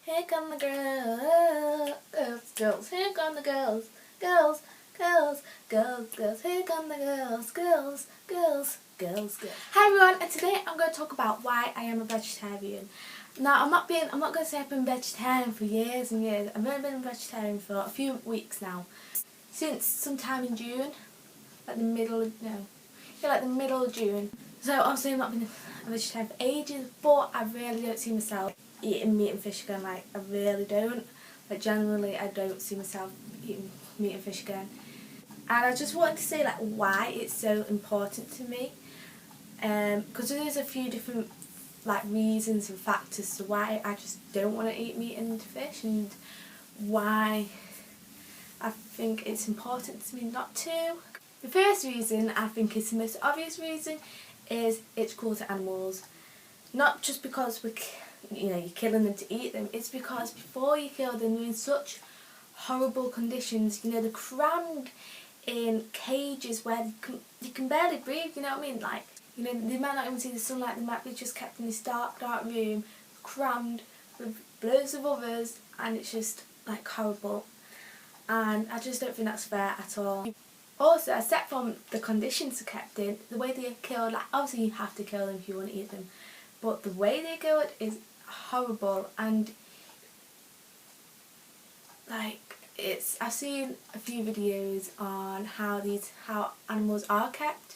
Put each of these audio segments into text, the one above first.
Here come the girls, here come the girls, girls, girls, girls, girls, here come the girls, girls, girls, girls, girls. Hi everyone, and today I'm going to talk about why I am a vegetarian. Now I'm not going to say I've been vegetarian for years and years. I've only been a vegetarian for a few weeks now. Since sometime in June, like the middle of June. So obviously I've not been a vegetarian for ages, but I really don't see myself eating meat and fish again. Like, I really don't. Like, generally I don't see myself eating meat and fish again. And I just wanted to say like why it's so important to me. Because there's a few different like reasons and factors to why I just don't want to eat meat and fish, and why I think it's important to me not to. The first reason, I think is the most obvious reason, is it's cruel to animals. Not just because you're killing them to eat them. It's because before you kill them, they're in such horrible conditions. They're crammed in cages where you can barely breathe. You know what I mean? Like, they might not even see the sunlight. They might be just kept in this dark room, crammed with loads of others, and it's just like horrible. And I just don't think that's fair at all. Also, except from the conditions they're kept in, the way they're killed, like obviously you have to kill them if you want to eat them, but the way they're killed is horrible. And like, I've seen a few videos on how animals are kept,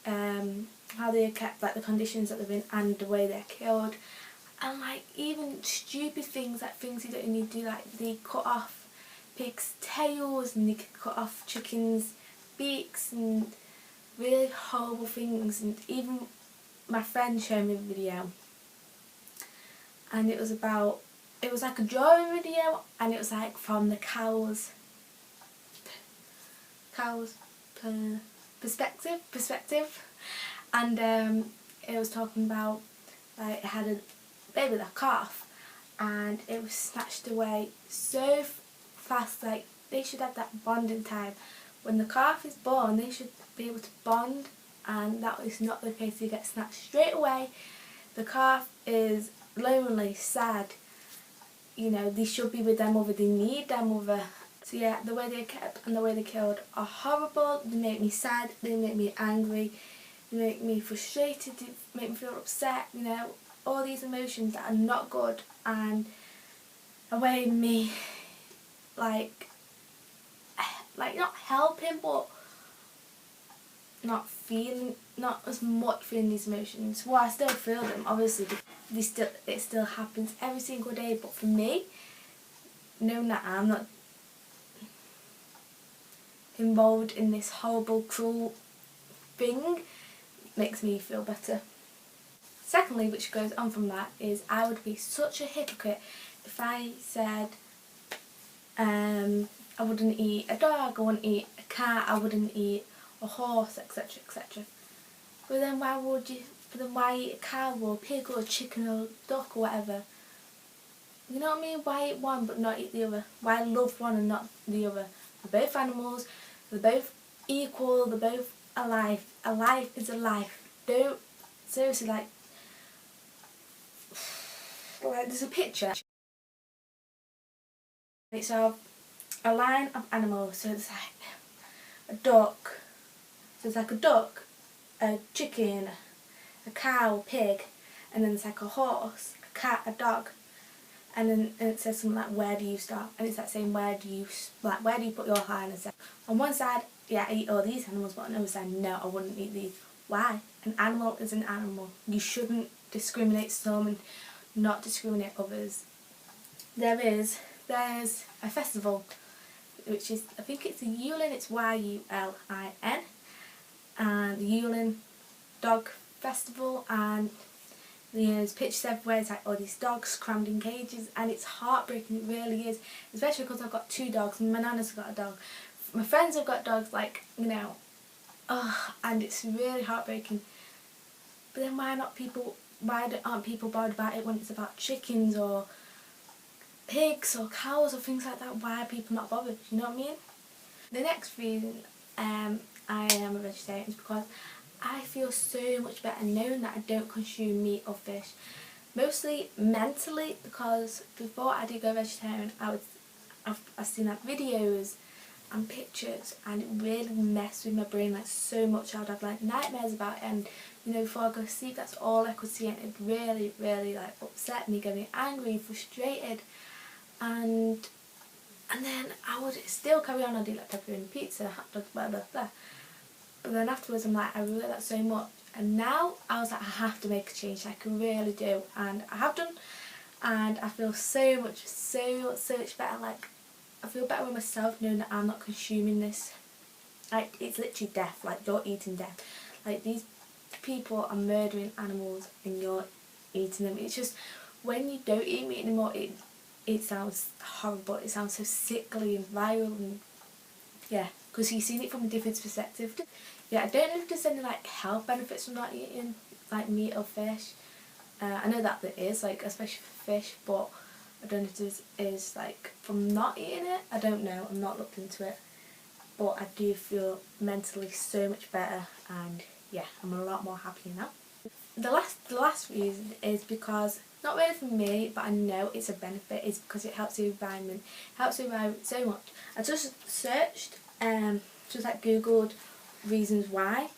how they're kept, like the conditions that they're in and the way they're killed, and like even stupid things, like things you don't need to do, like they cut off pigs' tails and they cut off chickens' beaks and really horrible things. And even my friend showed me a video, and it was like a drawing video, and it was like from the cow's perspective, and it was talking about like it had a baby, a calf, and it was snatched away so fast. Like, they should have that bonding time. When the calf is born, they should be able to bond, and that is not the case. They get snatched straight away. The calf is lonely, sad. They should be with their mother. They need their mother. So yeah, the way they're kept and the way they're killed are horrible. They make me sad. They make me angry. They make me frustrated. They make me feel upset. All these emotions that are not good, and away me like not helping, but not as much feeling these emotions. Well, I still feel them, obviously. It still happens every single day, but for me, knowing that I'm not involved in this horrible, cruel thing makes me feel better. Secondly, which goes on from that, is I would be such a hypocrite if I said I wouldn't eat a dog, I wouldn't eat a cat, I wouldn't eat a horse, etc, etc. But then why eat a cow or a pig or a chicken or a duck or whatever? You know what I mean? Why eat one but not eat the other? Why love one and not the other? They're both animals, they're both equal, they're both alive. A life is a life. Don't, seriously, like there's a picture. It's of a line of animals, so it's like a duck. So it's like a duck, a chicken, a cow, a pig, and then it's like a horse, a cat, a dog, and then it says something like, where do you start? And it's like saying, where do you put your highness? On one side, yeah, I eat all these animals, but on the other side, no, I wouldn't eat these. Why? An animal is an animal. You shouldn't discriminate some and not discriminate others. There's a festival, which is, I think it's the Yulin, it's Y-U-L-I-N, and the Yulin Dog Festival, and there's pictures everywhere. It's like all these dogs crammed in cages, and it's heartbreaking, it really is, especially because I've got 2 dogs, and my nana's got a dog, my friends have got dogs, and it's really heartbreaking. But then why aren't people bothered about it when it's about chickens or pigs or cows or things like that? Why are people not bothered? You know what I mean? The next reason I am a vegetarian is because I feel so much better knowing that I don't consume meat or fish. mostly mentally, because before I did go vegetarian, I've seen like videos and pictures, and it really messed with my brain like so much. I'd have like nightmares about it, and you know, before I go to sleep, that's all I could see, and it really like upset me, get me angry, frustrated, and then I would still carry on. I'd eat like pepperoni pizza, hot dog, blah blah blah. But then afterwards I'm like, I really like that so much, and now I was like, I have to make a change, I can really do, and I have done, and I feel so much better. Like, I feel better with myself knowing that I'm not consuming this. Like, it's literally death, like you're eating death. Like, these people are murdering animals and you're eating them. It's just, when you don't eat meat anymore, it sounds horrible, it sounds so sickly and vile, and yeah, because you've seen it from a different perspective. Yeah, I don't know if there's any like health benefits from not eating like meat or fish. I know that there is, like especially for fish, but I don't know if there's is like from not eating it. I don't know, I'm not looked into it, but I do feel mentally so much better, and yeah, I'm a lot more happier now. The last reason is because, not really for me, but I know it's a benefit, is because it helps the environment. It helps the environment so much. I just searched, just like googled reasons why,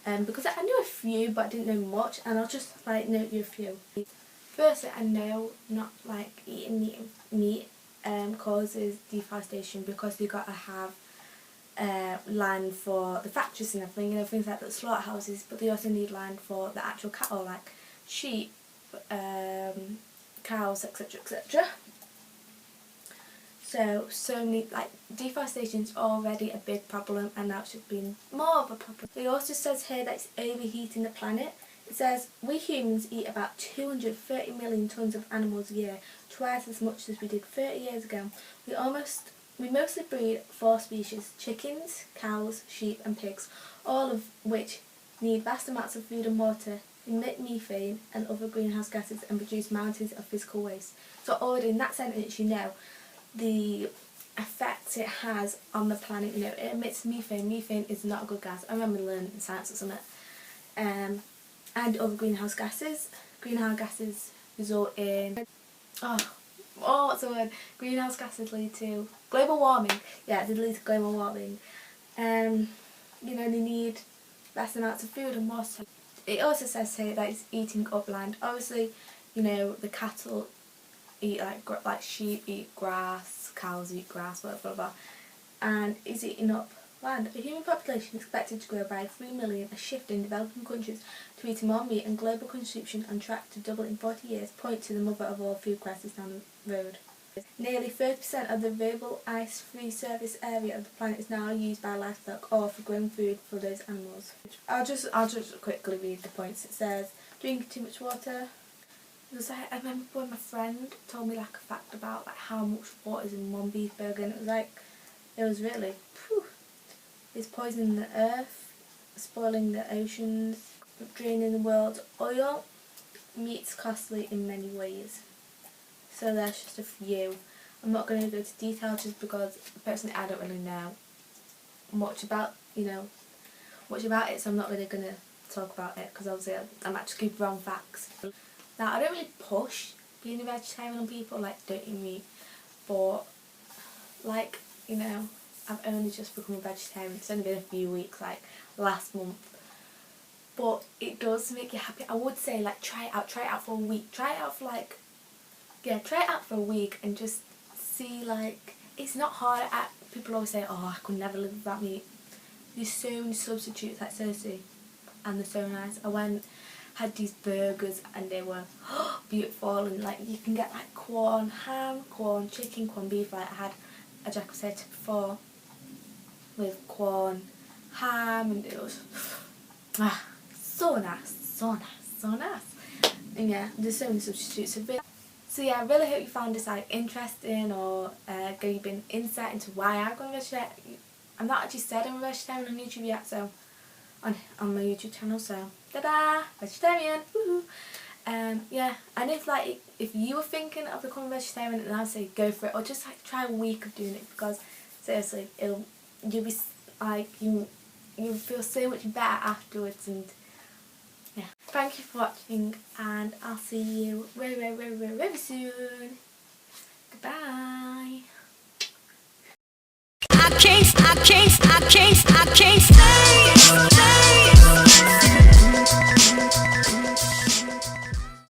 because I knew a few but I didn't know much, and I'll just like note you a few. Firstly, I know not like eating meat causes deforestation, because you gotta have land for the factories and everything, you know, things like the slaughterhouses, but they also need land for the actual cattle, like sheep, cows, etc, etc. So many, like, deforestation is already a big problem, and now it's just been more of a problem. It also says here that it's overheating the planet. It says we humans eat about 230 million tonnes of animals a year, twice as much as we did 30 years ago. We mostly breed 4 species: chickens, cows, sheep and pigs, all of which need vast amounts of food and water, emit methane and other greenhouse gases, and produce mountains of physical waste. So already in that sentence, you know the effect it has on the planet. You know, it emits methane. Methane is not a good gas. I remember learning in science or something. And other greenhouse gases. Greenhouse gases result in what's the word? Greenhouse gases lead to global warming. Yeah, they lead to global warming. You know, they need vast amounts of food and water. It also says here that it's eating up land. Obviously, you know, the cattle eat like sheep eat grass, cows eat grass, blah blah blah, and is eating up land. The human population is expected to grow by 3 million, a shift in developing countries to eating more meat, and global consumption on track to double in 40 years point to the mother of all food crises down the road. Nearly 30% of the available ice-free surface area of the planet is now used by livestock or for growing food for those animals. I'll just quickly read the points. It says drinking too much water. It was like, I remember when my friend told me like a fact about like how much water is in one beef burger, and it was like, it was really, it's poisoning the earth, spoiling the oceans, draining the world's oil. Meat's costly in many ways. So there's just a few. I'm not going to go into detail just because personally I don't really know much about, much about it, so I'm not really going to talk about it, because obviously I might just give wrong facts. Now, I don't really push being a vegetarian on people, like, don't eat meat, but, like, you know, I've only just become a vegetarian. It's only been a few weeks, like, last month, but it does make you happy. I would say, like, try it out for a week, try it out for, like, yeah, try it out for a week and just see, like, it's not hard. People always say, oh, I could never live without meat. There's so many substitutes, like, seriously, and they're so nice. Had these burgers and they were beautiful, and like you can get like Quorn ham, Quorn chicken, Quorn beef. Like I had a jack potato before with Quorn ham, and it was so nice. And yeah, there's so many substitutes. So yeah, I really hope you found this like interesting, or gave you an insight into why I've gone vegetarian. I'm not actually said I'm a vegetarian on YouTube yet, so on my YouTube channel, so ta-da, vegetarian, woohoo. Yeah, and if you were thinking of becoming vegetarian, then I'd say go for it, or just like try a week of doing it, because seriously, you'll be like, you feel so much better afterwards, and yeah. Thank you for watching, and I'll see you very, very, very, very, very soon. Goodbye. I can't